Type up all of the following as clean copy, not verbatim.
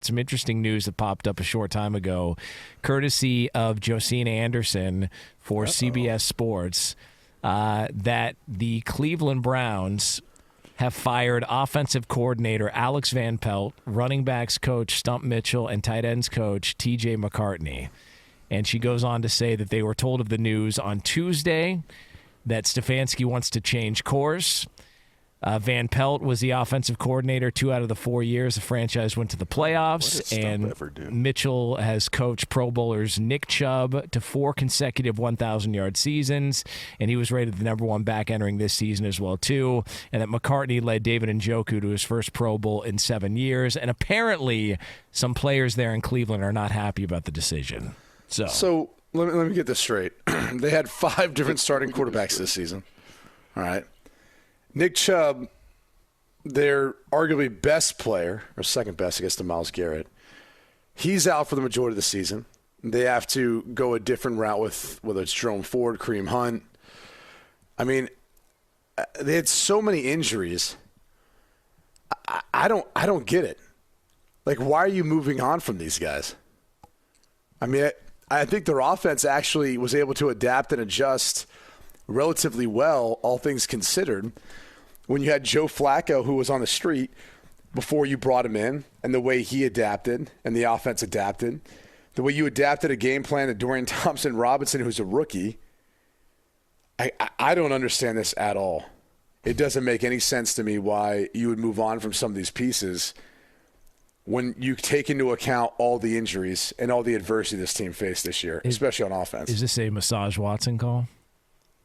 some interesting news that popped up a short time ago, courtesy of Josina Anderson for CBS Sports, that the Cleveland Browns have fired offensive coordinator Alex Van Pelt, running backs coach Stump Mitchell, and tight ends coach TJ McCartney. And she goes on to say that they were told of the news on Tuesday that Stefanski wants to change course. Van Pelt was the offensive coordinator 2 out of the 4 years the franchise went to the playoffs. And Mitchell has coached Pro Bowlers Nick Chubb to 4 consecutive 1,000-yard seasons, and he was rated the number 1 back entering this season as well, too. And that McCartney led David Njoku to his first Pro Bowl in 7 years. And apparently some players there in Cleveland are not happy about the decision. So let me get this straight. They had 5 different starting quarterbacks this season. All right. Nick Chubb, their arguably best player, or second best, I guess, to Myles Garrett, he's out for the majority of the season. They have to go a different route with whether it's Jerome Ford, Kareem Hunt. I mean, they had so many injuries. I don't get it. Like, why are you moving on from these guys? I mean, I think their offense actually was able to adapt and adjust relatively well, all things considered, when you had Joe Flacco, who was on the street before you brought him in, and the way he adapted and the offense adapted, the way you adapted a game plan to Dorian Thompson-Robinson, who's a rookie. I don't understand this at all. It doesn't make any sense to me why you would move on from some of these pieces when you take into account all the injuries and all the adversity this team faced this year, especially on offense. Is this a Massage Watson call?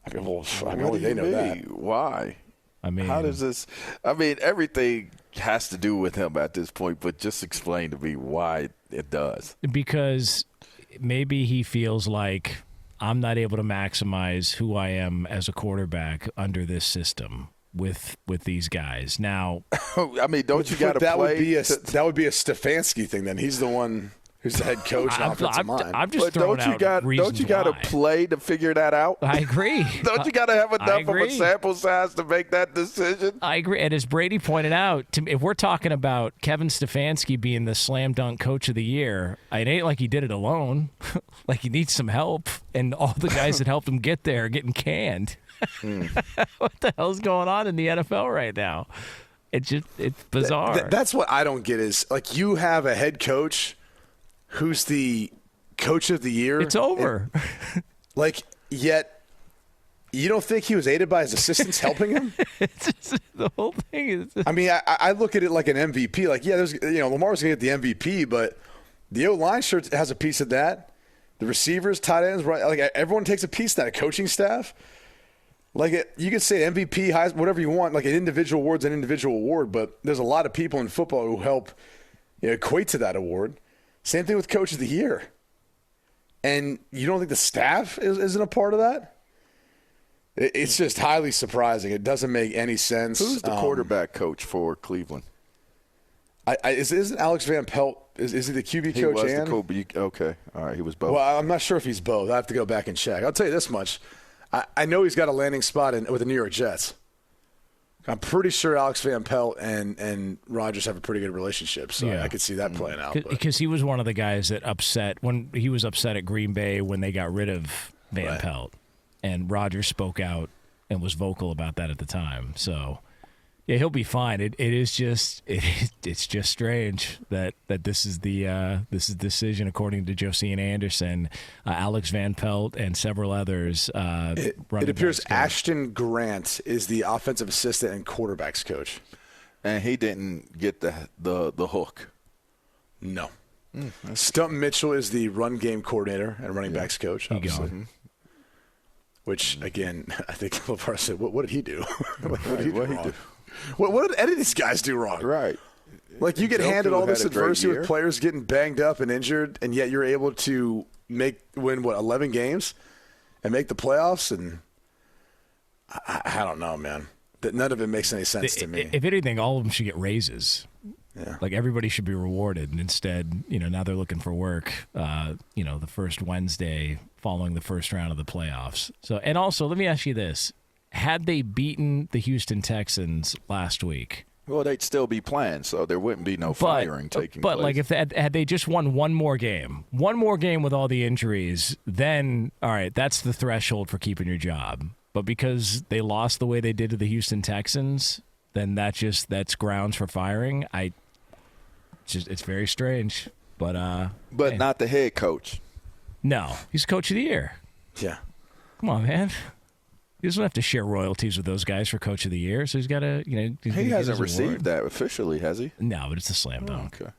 I mean, only they know that. Why? I mean, how does this? I mean, everything has to do with him at this point, but just explain to me why it does. Because maybe he feels like I'm not able to maximize who I am as a quarterback under this system with these guys. Now, I mean, don't you got to play? That would be a Stefanski thing. Then he's the one who's the head coach and offensive mind. I'm just throwing out reasons don't you got to play to figure that out? I agree. Don't you got to have enough of a sample size to make that decision? I agree. And as Brady pointed out, if we're talking about Kevin Stefanski being the slam dunk coach of the year, it ain't like he did it alone. Like he needs some help, and all the guys that helped him get there are getting canned. What the hell's going on in the NFL right now? It's bizarre. That's what I don't get is, like, you have a head coach who's the coach of the year. It's over. Yet you don't think he was aided by his assistants helping him? It's just, the whole thing is. I mean, I look at it like an MVP. Like, yeah, Lamar's going to get the MVP, but the O-line sure has a piece of that. The receivers, tight ends, right? Like, everyone takes a piece of that. Coaching staff. Like, you can say MVP, whatever you want. Like, an individual award's an individual award, but there's a lot of people in football who help equate to that award. Same thing with Coach of the Year. And you don't think the staff isn't a part of that? It's just highly surprising. It doesn't make any sense. Who's the quarterback coach for Cleveland? Isn't Alex Van Pelt, is he the QB coach? Okay. All right. He was both. Well, I'm not sure if he's both. I have to go back and check. I'll tell you this much. I know he's got a landing spot with the New York Jets. I'm pretty sure Alex Van Pelt and Rodgers have a pretty good relationship, so yeah. I could see that playing out. Because he was one of the guys that upset at Green Bay when they got rid of Van Pelt, and Rodgers spoke out and was vocal about that at the time. So, yeah, he'll be fine. It's just strange that this is the decision, according to Josina Anderson, Alex Van Pelt, and several others. It appears Ashton Grant is the offensive assistant and quarterbacks coach, and he didn't get the hook. No. Stump Mitchell is the run game coordinator and running backs coach. Obviously. Which, again, I think LaVar said, what did he do? What did he do? What did any of these guys do wrong? Right. Like, you get handed all this adversity with players getting banged up and injured, and yet you're able to win 11 games and make the playoffs? And I don't know, man. None of it makes any sense to me. If anything, all of them should get raises. Yeah. Like, everybody should be rewarded. And instead, now they're looking for work, the first Wednesday following the first round of the playoffs. So, and also, let me ask you this. Had they beaten the Houston Texans last week, Well, they'd still be playing, so there wouldn't be no firing taking place. But like if had they just won one more game with all the injuries, then all right, that's the threshold for keeping your job. But because they lost the way they did to the Houston Texans, then that's grounds for firing. It's very strange. But hey. Not the head coach. No, he's coach of the year. Yeah. Come on, man. He doesn't have to share royalties with those guys for coach of the year, so he's got to, He hasn't received that officially, has he? No, but it's a slam dunk. Okay.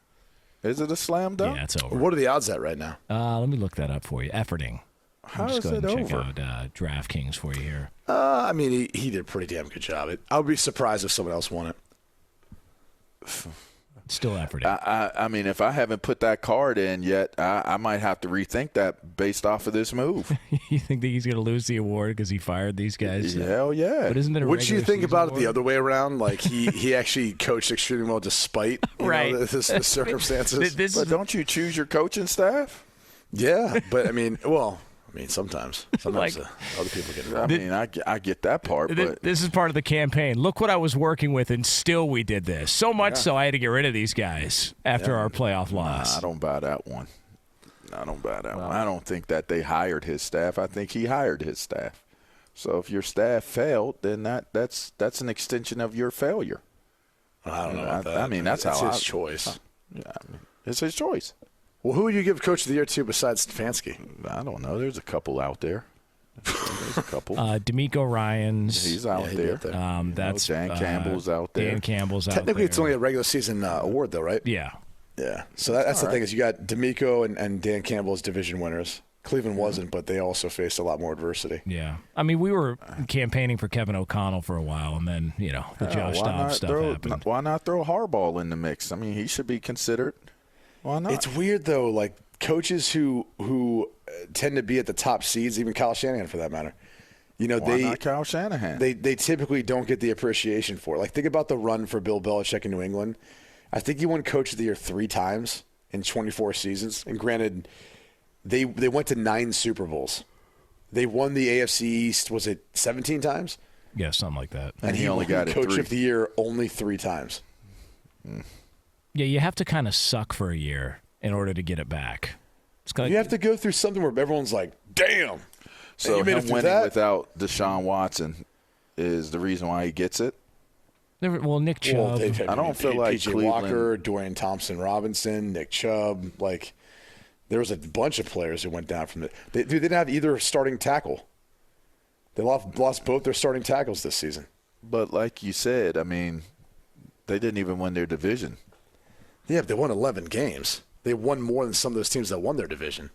Is it a slam dunk? Yeah, it's over. What are the odds at right now? Let me look that up for you. Efforting. How just is go ahead it and over? check out DraftKings for you here. I mean, he did a pretty damn good job. I would be surprised if someone else won it. Still efforting. I mean, if I haven't put that card in yet, I might have to rethink that based off of this move. You think that he's going to lose the award because he fired these guys? Hell yeah. But isn't it a Would you regular think season about award? it the other way around? Like he actually coached extremely well despite Right. the circumstances. But don't you choose your coaching staff? Yeah, but I mean, sometimes Like- other people get involved. I mean, I get that part, but This is part of the campaign. Look what I was working with, and still we did this. So much so I had to get rid of these guys after our playoff loss. I don't buy that one. I don't think that they hired his staff. I think he hired his staff. So if your staff failed, then that's an extension of your failure. I don't know about that. I mean, that's it's how his choice. Yeah, it's his choice. Well, who would you give Coach of the Year to besides Stefanski? I don't know. There's a couple out there. There's a couple. D'Amico Ryans. He's out he'd be there. up there. That's Dan Campbell's out there. Dan Campbell's out there. Technically, it's only a regular season award, though, right? Yeah. Yeah. So that's the thing is you got D'Amico and Dan Campbell as division winners. Cleveland wasn't, but they also faced a lot more adversity. Yeah. I mean, we were campaigning for Kevin O'Connell for a while, and then, the Josh Dobbs stuff happened. Why not throw Harbaugh in the mix? I mean, he should be considered. Why not? It's weird, though, like coaches who tend to be at the top seeds, even Kyle Shanahan for that matter. Why not Kyle Shanahan? They typically don't get the appreciation for it. Like, think about the run for Bill Belichick in New England. I think he won Coach of the Year 3 times in 24 seasons. And granted, they went to 9 Super Bowls. They won the AFC East, was it 17 times? Yeah, something like that. And he only won got it Coach 3. of the Year only 3 times. Yeah, you have to kind of suck for a year in order to get it back. It's kind of, You have to go through something where everyone's like, damn. So you made it him through winning that? without Deshaun Watson is the reason why he gets it? well, Nick Chubb. Well, I don't feel like P.J. Cleveland- Walker, Dorian Thompson-Robinson, Nick Chubb. Like, there was a bunch of players who went down from it. They didn't have either starting tackle. They lost both their starting tackles this season. But like you said, I mean, they didn't even win their division. Yeah, but they won 11 games. They won more than some of those teams that won their division.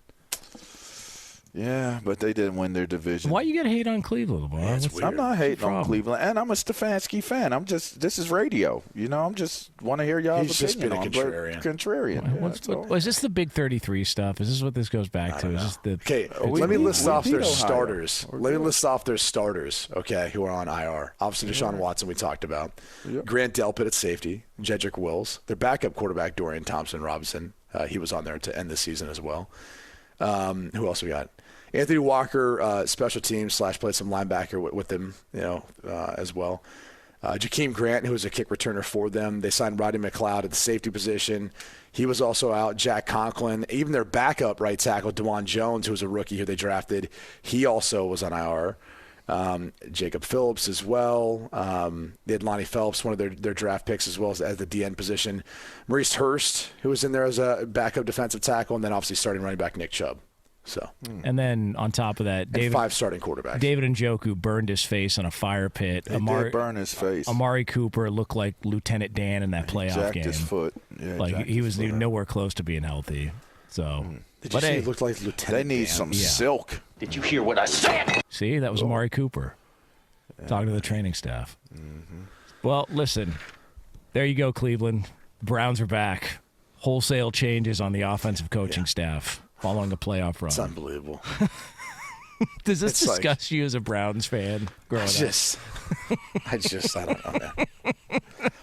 Yeah, but they didn't win their division. Why you got to hate on Cleveland, LaVar? Yeah, it's What's- weird. I'm not hating on problem? Cleveland, and I'm a Stefanski fan. This is radio. I'm just want to hear y'all's He's just opinion being a on contrarian. Contrarian. Yeah, What's, that's all. is this the Big 33 stuff? Is this what this goes back to? Is this the Okay, we let me beat- list we off beat their Ohio. starters. We're Let me good. list off their starters, okay, who are on IR. Obviously, Deshaun Watson we talked about. Yep. Grant Delpit at safety. Jedrick Wills. Their backup quarterback, Dorian Thompson-Robinson. He was on there to end the season as well. Who else we got? Anthony Walker, special teams / played some linebacker with them, as well. Jakeem Grant, who was a kick returner for them. They signed Rodney McLeod at the safety position. He was also out. Jack Conklin, even their backup right tackle, DeJuan Jones, who was a rookie who they drafted, he also was on IR. Jacob Phillips as well. They had Lonnie Phelps, one of their draft picks, as well as the DN position. Maurice Hurst, who was in there as a backup defensive tackle, and then obviously starting running back Nick Chubb. So, And then on top of that, and 5 starting quarterbacks. David Njoku burned his face on a fire pit. He did burn his face. Amari Cooper looked like Lieutenant Dan in that playoff Jacked game. his foot. Yeah, Like jacked he his was foot. nowhere close to being healthy. So, Did you say he looked like Lieutenant They need Dan? some silk. Did you hear what I said? see, that was Amari Cooper talking to the training staff. Mm-hmm. Well, listen, there you go, Cleveland. Browns are back. Wholesale changes on the offensive coaching staff following a playoff run. It's unbelievable. Does this it's like- disgust you as a Browns fan growing up? I don't know,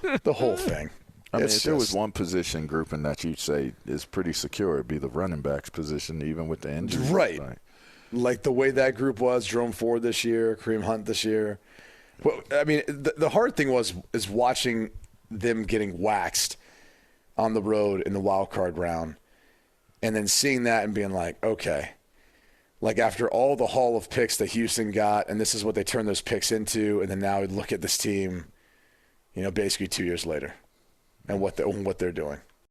man. The whole thing. I mean, It's if there was just- one position grouping that you'd say is pretty secure, it'd be the running backs position, even with the injuries. Right. Like, Like the way that group was, Jerome Ford this year, Kareem Hunt this year. Well, I mean, the hard thing is watching them getting waxed on the road in the wild card round, and then seeing that and being like, okay, like after all the haul of picks that Houston got, and this is what they turned those picks into, and then now we look at this team, basically 2 years later and what they're doing.